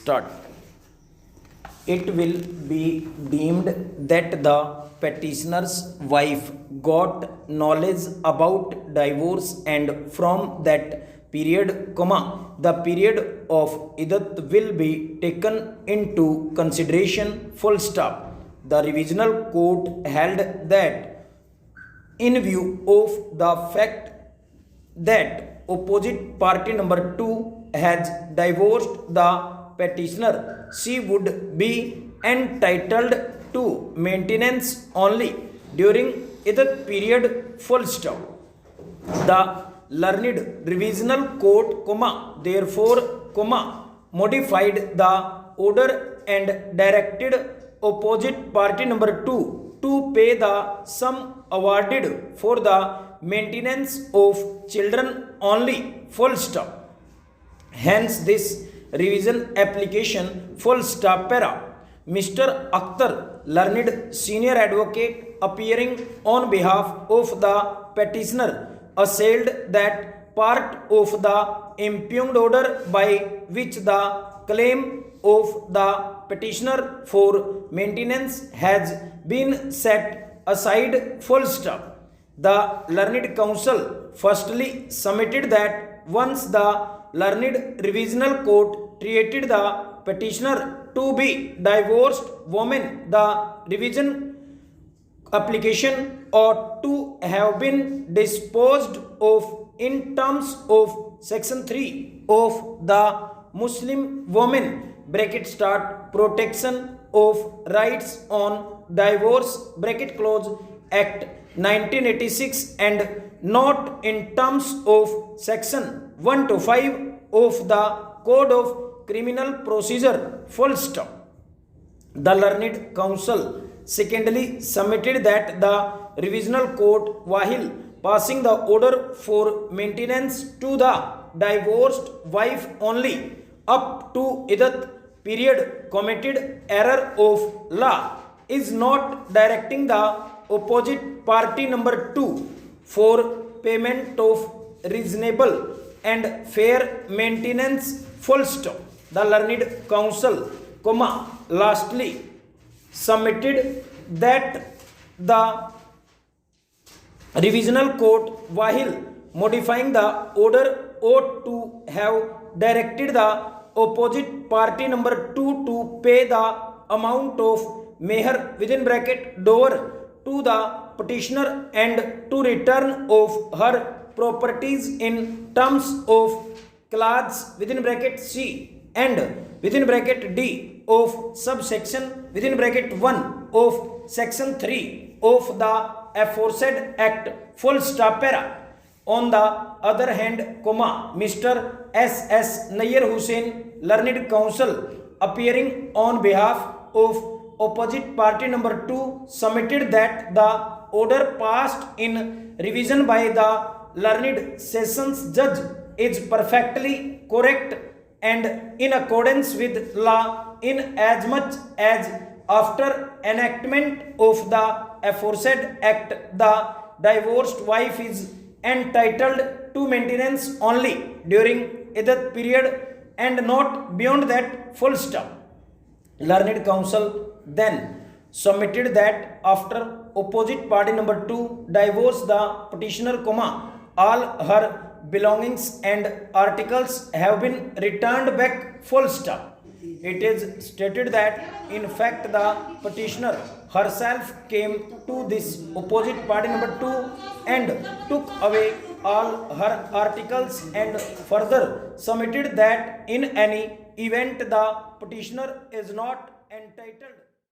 Start. It will be deemed that the petitioner's wife got knowledge about divorce and from that period, the period of iddat will be taken into consideration, full stop. The revisional court held that in view of the fact that opposite party number 2 has divorced the petitioner, she would be entitled to maintenance only during that period, full stop. The learned revisional court, therefore, modified the order and directed opposite party number 2 to pay the sum awarded for the maintenance of children only, full stop. Hence this revision application, full stop, para. Mr. Akhtar, learned senior advocate, appearing on behalf of the petitioner, assailed that part of the impugned order by which the claim of the petitioner for maintenance has been set aside, full stop. The learned counsel firstly submitted that once the learned revisional court treated the petitioner to be divorced woman, the revision application ought to have been disposed of in terms of section 3 of the Muslim Women protection of rights on divorce Act 1986 and not in terms of section 1 to 5 of the Code of Criminal Procedure, full stop. The learned counsel secondly submitted that the revisional court, while passing the order for maintenance to the divorced wife only up to that period, committed error of law, is not directing the opposite party number 2 for payment of reasonable and fair maintenance, full stop. The learned counsel, lastly submitted that the revisional court, while modifying the order, ought to have directed the opposite party number 2 to pay the amount of meher dower to the petitioner and to return of her properties in terms of clause C and D of subsection 1 of section 3 of the aforesaid act, full stop, para. On the other hand, Mr. S.S. Nayyar Hussain, learned counsel, appearing on behalf of opposite party number 2, submitted that the order passed in revision by the learned sessions judge is perfectly correct and in accordance with law, in as much as after enactment of the aforesaid act, the divorced wife is entitled to maintenance only during that period and not beyond that, full stop. Learned counsel then submitted that after opposite party number 2 divorced the petitioner, all her belongings and articles have been returned back, full stop. It is stated that in fact the petitioner herself came to this opposite party number 2 and took away all her articles and further submitted that in any event the petitioner is not entitled